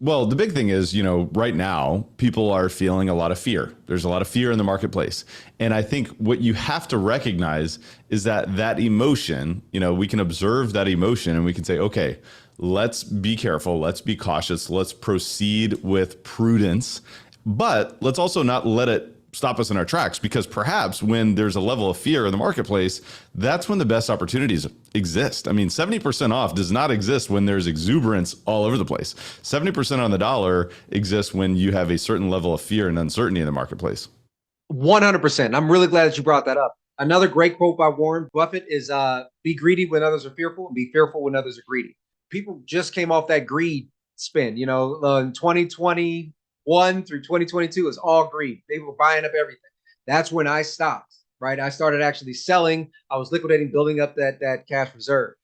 Speaker 3: Well, the big thing is, right now, people are feeling a lot of fear. There's a lot of fear in the marketplace. And I think what you have to recognize is that emotion, we can observe that emotion and we can say, okay, let's be careful. Let's be cautious. Let's proceed with prudence. But let's also not let it stop us in our tracks, because perhaps when there's a level of fear in the marketplace, that's when the best opportunities exist. I mean, 70% off does not exist when there's exuberance all over the place. 70% on the dollar exists when you have a certain level of fear and uncertainty in the marketplace.
Speaker 1: 100%. I'm really glad that you brought that up. Another great quote by Warren Buffett is be greedy when others are fearful and be fearful when others are greedy. People just came off that greed spin, in 2021 through 2022 is all greed. They were buying up everything. That's when I stopped, right? I started actually selling. I was liquidating, building up that cash reserve.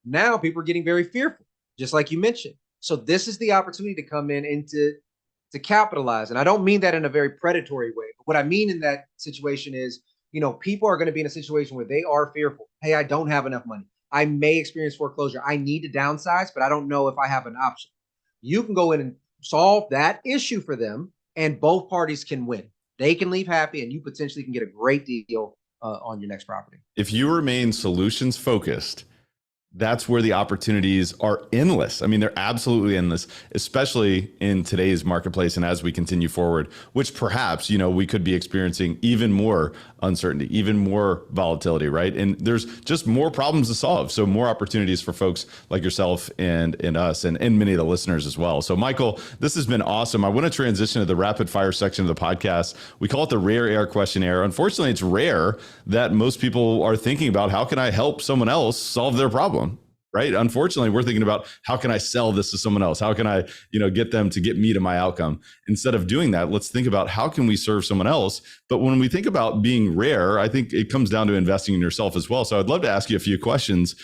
Speaker 1: Now people are getting very fearful, just like you mentioned. So this is the opportunity to come in and to capitalize. And I don't mean that in a very predatory way. But what I mean in that situation is, people are going to be in a situation where they are fearful. Hey, I don't have enough money. I may experience foreclosure. I need to downsize, but I don't know if I have an option. You can go in and solve that issue for them, and both parties can win. They can leave happy, and you potentially can get a great deal on your next property.
Speaker 3: If you remain solutions focused, that's where the opportunities are endless. I mean, they're absolutely endless, especially in today's marketplace and as we continue forward, which perhaps, we could be experiencing even more uncertainty, even more volatility, right? And there's just more problems to solve. So more opportunities for folks like yourself and us and many of the listeners as well. So Michael, this has been awesome. I want to transition to the rapid fire section of the podcast. We call it the rare air questionnaire. Unfortunately, it's rare that most people are thinking about how can I help someone else solve their problem? Right. Unfortunately, we're thinking about how can I sell this to someone else? How can I, get them to get me to my outcome? Instead of doing that, let's think about how can we serve someone else? But when we think about being rare, I think it comes down to investing in yourself as well. So I'd love to ask you a few questions.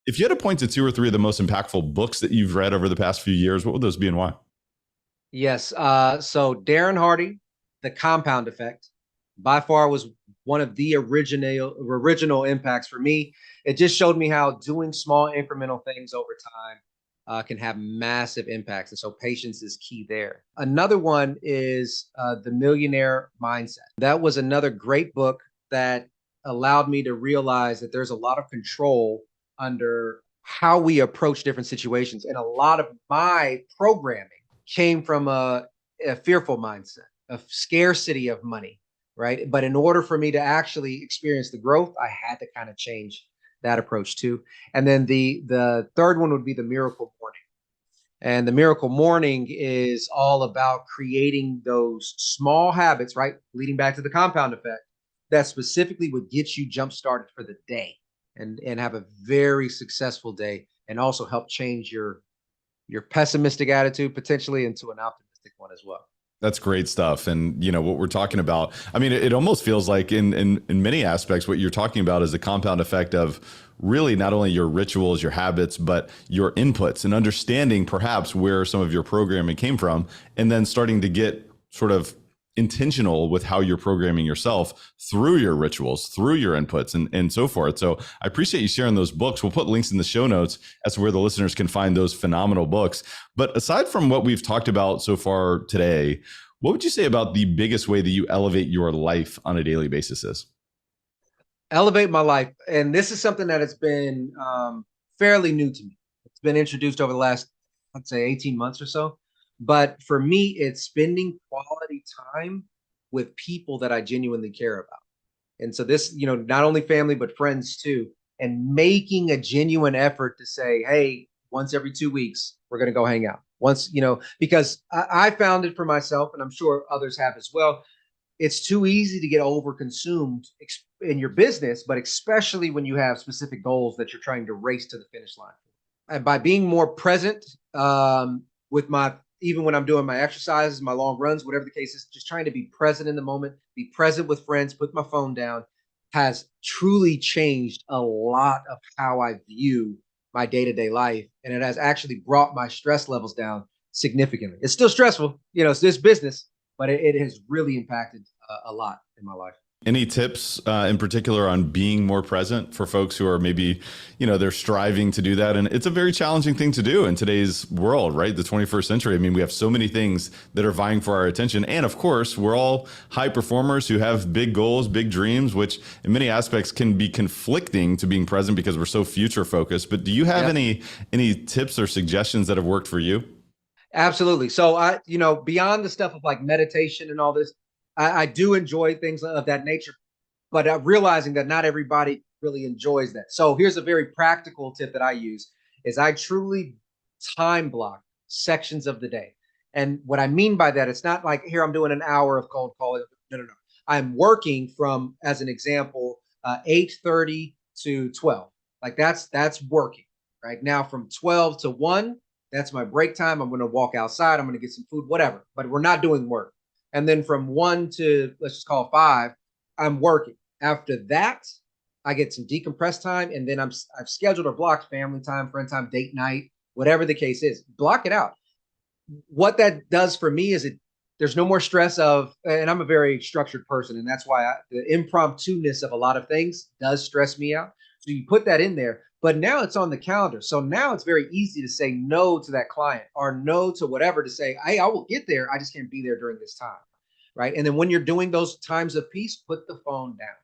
Speaker 3: If you had to point to 2 or 3 of the most impactful books that you've read over the past few years, what would those be and why?
Speaker 1: Yes. So Darren Hardy, The Compound Effect, by far was one of the original impacts for me. It just showed me how doing small incremental things over time can have massive impacts. And so patience is key there. Another one is The Millionaire Mindset. That was another great book that allowed me to realize that there's a lot of control under how we approach different situations. And a lot of my programming came from a fearful mindset, a scarcity of money. Right. But in order for me to actually experience the growth, I had to kind of change that approach too. And then the third one would be the miracle morning. And the miracle morning is all about creating those small habits, right? Leading back to the compound effect that specifically would get you jump started for the day and have a very successful day and also help change your pessimistic attitude potentially into an optimistic one as well.
Speaker 3: That's great stuff. And what we're talking about, I mean, it almost feels like in many aspects, what you're talking about is the compound effect of really not only your rituals, your habits, but your inputs and understanding perhaps where some of your programming came from, and then starting to get sort of intentional with how you're programming yourself through your rituals, through your inputs and so forth. So I appreciate you sharing those books. We'll put links in the show notes as to where the listeners can find those phenomenal books. But aside from what we've talked about so far today, what would you say about the biggest way that you elevate your life on a daily basis is?
Speaker 1: Elevate my life. And this is something that has been fairly new to me. It's been introduced over the last, I'd say 18 months or so. But for me, it's spending quality time with people that I genuinely care about. And so this, not only family, but friends too, and making a genuine effort to say, hey, once every 2 weeks, we're going to go hang out. Once, because I found it for myself, and I'm sure others have as well. It's too easy to get over consumed in your business, but especially when you have specific goals that you're trying to race to the finish line. And by being more present with even when I'm doing my exercises, my long runs, whatever the case is, just trying to be present in the moment, be present with friends, put my phone down, has truly changed a lot of how I view my day-to-day life. And it has actually brought my stress levels down significantly. It's still stressful, it's this business, but it has really impacted a lot in my life.
Speaker 3: Any tips in particular on being more present for folks who are maybe, they're striving to do that? And it's a very challenging thing to do in today's world, right? The 21st century. I mean, we have so many things that are vying for our attention. And of course, we're all high performers who have big goals, big dreams, which in many aspects can be conflicting to being present because we're so future focused. But do you have any tips or suggestions that have worked for you?
Speaker 1: Absolutely. So beyond the stuff of like meditation and all this, I do enjoy things of that nature, but realizing that not everybody really enjoys that. So here's a very practical tip that I use is I truly time block sections of the day. And what I mean by that, it's not like here I'm doing an hour of cold calling. No. I'm working from, as an example, 8:30 to 12. Like that's working right now from 12 to 1. That's my break time. I'm going to walk outside. I'm going to get some food, whatever, but we're not doing work. And then from 1 to, let's just call it 5, I'm working. After that, I get some decompressed time. And then I've scheduled or blocked family time, friend time, date night, whatever the case is. Block it out. What that does for me is there's no more stress of, and I'm a very structured person. And that's why the impromptu-ness of a lot of things does stress me out. So you put that in there. But now it's on the calendar. So now it's very easy to say no to that client or no to whatever, to say, hey, I will get there. I just can't be there during this time. Right. And then when you're doing those times of peace, put the phone down,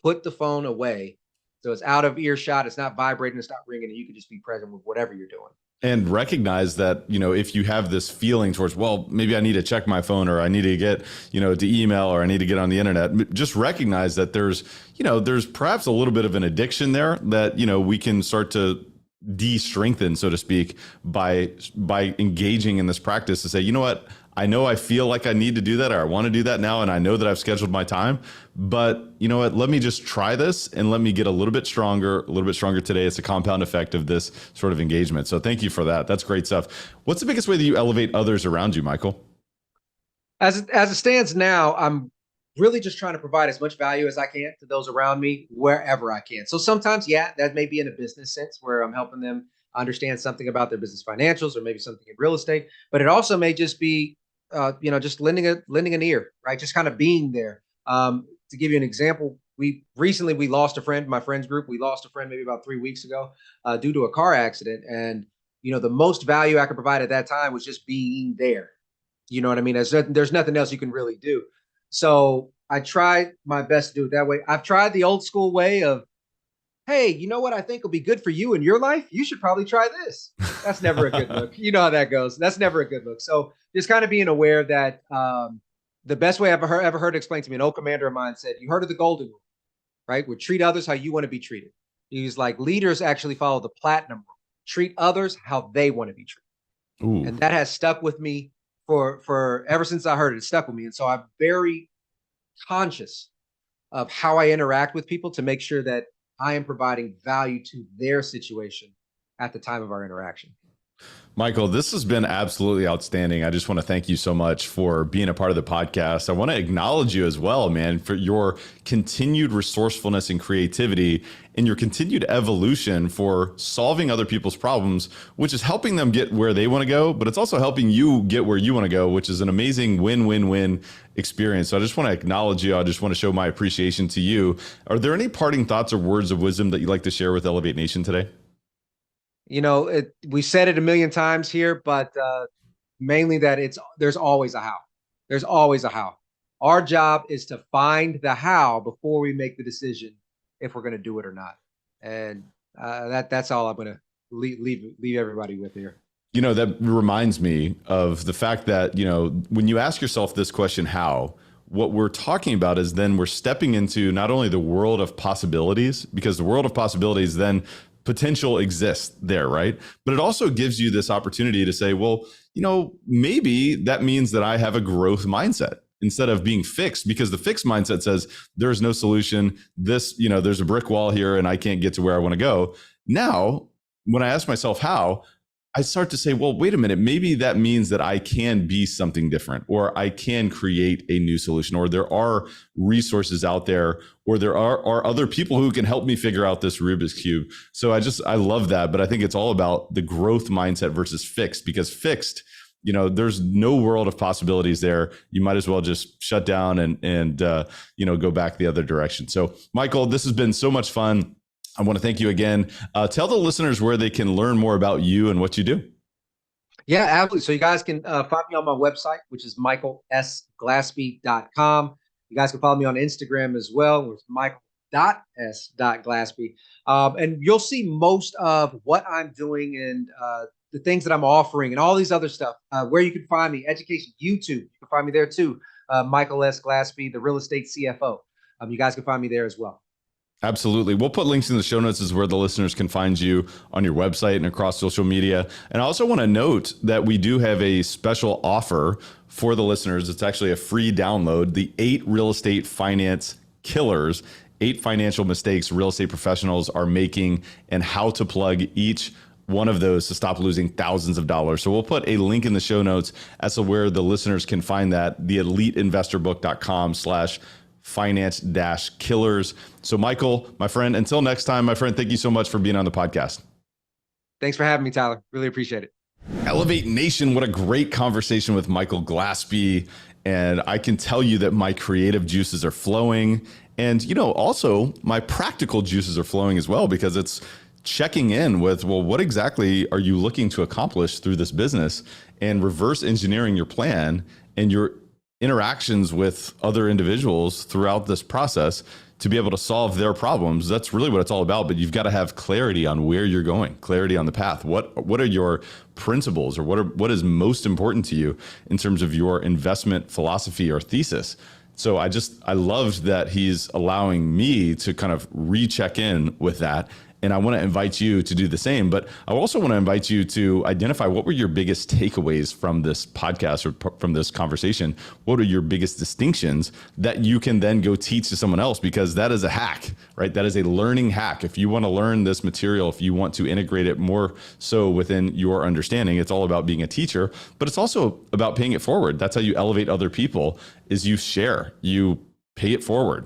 Speaker 1: put the phone away. So it's out of earshot. It's not vibrating. It's not ringing. And you can just be present with whatever you're doing.
Speaker 3: And recognize that, if you have this feeling towards, well, maybe I need to check my phone or I need to get, to email or I need to get on the internet, just recognize that there's perhaps a little bit of an addiction there that, we can start to de-strengthen, so to speak, by engaging in this practice to say, you know what, I know I feel like I need to do that or I want to do that now. And I know that I've scheduled my time, but you know what, let me just try this and let me get a little bit stronger today. It's a compound effect of this sort of engagement. So thank you for that. That's great stuff. What's the biggest way that you elevate others around you, Michael?
Speaker 1: As it stands now, I'm really just trying to provide as much value as I can to those around me wherever I can. So sometimes, that may be in a business sense where I'm helping them understand something about their business financials or maybe something in real estate, but it also may just be just lending an ear, right? Just kind of being there. To give you an example, we lost a friend, my friends group. We lost a friend maybe about 3 weeks ago due to a car accident. And, the most value I could provide at that time was just being there. You know what I mean? There's nothing else you can really do. So I tried my best to do it that way. I've tried the old school way of, hey, you know what I think will be good for you in your life? You should probably try this. That's never a good look. You know how that goes. That's never a good look. So just kind of being aware that the best way I've ever heard explained to me, an old commander of mine said, you heard of the golden rule, right? Would treat others how you want to be treated. He was like, leaders actually follow the platinum rule. Treat others how they want to be treated.
Speaker 3: Ooh.
Speaker 1: And that has stuck with me for ever since I heard it. It stuck with me. And so I'm very conscious of how I interact with people to make sure that I am providing value to their situation at the time of our interaction.
Speaker 3: Michael, this has been absolutely outstanding. I just want to thank you so much for being a part of the podcast. I want to acknowledge you as well, man, for your continued resourcefulness and creativity and your continued evolution for solving other people's problems, which is helping them get where they want to go, but it's also helping you get where you want to go, which is an amazing win-win-win experience. So I just want to acknowledge you. I just want to show my appreciation to you. Are there any parting thoughts or words of wisdom that you'd like to share with Elevate Nation today?
Speaker 1: You know, we said it a million times here, but mainly that there's always a how. There's always a how. Our job is to find the how before we make the decision if we're going to do it or not. And that's all I'm going to leave everybody with here.
Speaker 3: You know, that reminds me of the fact that, you know, when you ask yourself this question, how, what we're talking about is then we're stepping into not only the world of possibilities, because the world of possibilities then potential exists there, right? But it also gives you this opportunity to say, well, you know, maybe that means that I have a growth mindset instead of being fixed, because the fixed mindset says there's no solution. This, you know, there's a brick wall here and I can't get to where I want to go. Now, when I ask myself how, I start to say, well, wait a minute, maybe that means that I can be something different, or I can create a new solution, or there are resources out there, or there are other people who can help me figure out this Rubik's Cube. So I love that. But I think it's all about the growth mindset versus fixed, because fixed, you know, there's no world of possibilities there. You might as well just shut down and you know, go back the other direction. So Michael, this has been so much fun. I want to thank you again. Tell the listeners where they can learn more about you and what you do.
Speaker 1: Yeah, absolutely. So you guys can find me on my website, which is michaelsglaspie.com. You guys can follow me on Instagram as well, which is michael.s.glaspie. And you'll see most of what I'm doing and the things that I'm offering and all these other stuff, where you can find me, education, YouTube. You can find me there too. Michael S. Glaspie, the real estate CFO. You guys can find me there as well.
Speaker 3: Absolutely. We'll put links in the show notes as where the listeners can find you on your website and across social media. And I also want to note that we do have a special offer for the listeners. It's actually a free download, the 8 real estate finance killers, 8 financial mistakes real estate professionals are making and how to plug each one of those to stop losing thousands of dollars. So we'll put a link in the show notes as to where the listeners can find that, theeliteinvestorbook.com/finance-killers. So Michael, my friend, until next time, my friend, thank you so much for being on the podcast.
Speaker 1: Thanks for having me, Tyler. Really appreciate it.
Speaker 3: Elevate Nation, what a great conversation with Michael Glaspie. And I can tell you that my creative juices are flowing. And, you know, also my practical juices are flowing as well, because it's checking in with, well, what exactly are you looking to accomplish through this business, and reverse engineering your plan and your interactions with other individuals throughout this process to be able to solve their problems. That's really what it's all about. But you've got to have clarity on where you're going, clarity on the path. What are your principles, or what is most important to you in terms of your investment philosophy or thesis? So I loved that he's allowing me to kind of recheck in with that. And I want to invite you to do the same. But I also want to invite you to identify what were your biggest takeaways from this podcast or from this conversation. What are your biggest distinctions that you can then go teach to someone else? Because that is a hack, right? That is a learning hack. If you want to learn this material, if you want to integrate it more so within your understanding, it's all about being a teacher, but it's also about paying it forward. That's how you elevate other people, is you share, you pay it forward.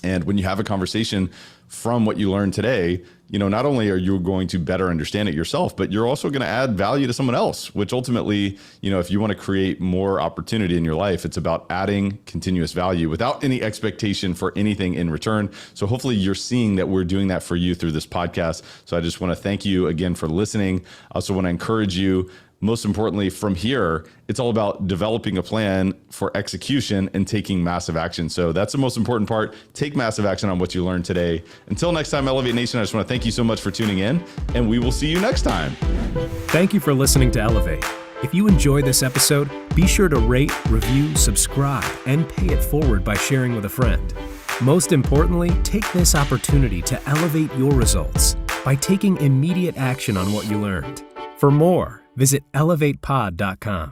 Speaker 3: And when you have a conversation from what you learned today, you know, not only are you going to better understand it yourself, but you're also going to add value to someone else, which ultimately, you know, if you want to create more opportunity in your life, it's about adding continuous value without any expectation for anything in return. So hopefully you're seeing that we're doing that for you through this podcast. So I just want to thank you again for listening. I also want to encourage you, most importantly, from here, it's all about developing a plan for execution and taking massive action. So that's the most important part. Take massive action on what you learned today. Until next time, Elevate Nation, I just want to thank you so much for tuning in, and we will see you next time.
Speaker 2: Thank you for listening to Elevate. If you enjoyed this episode, be sure to rate, review, subscribe, and pay it forward by sharing with a friend. Most importantly, take this opportunity to elevate your results by taking immediate action on what you learned. For more, visit elevatepod.com.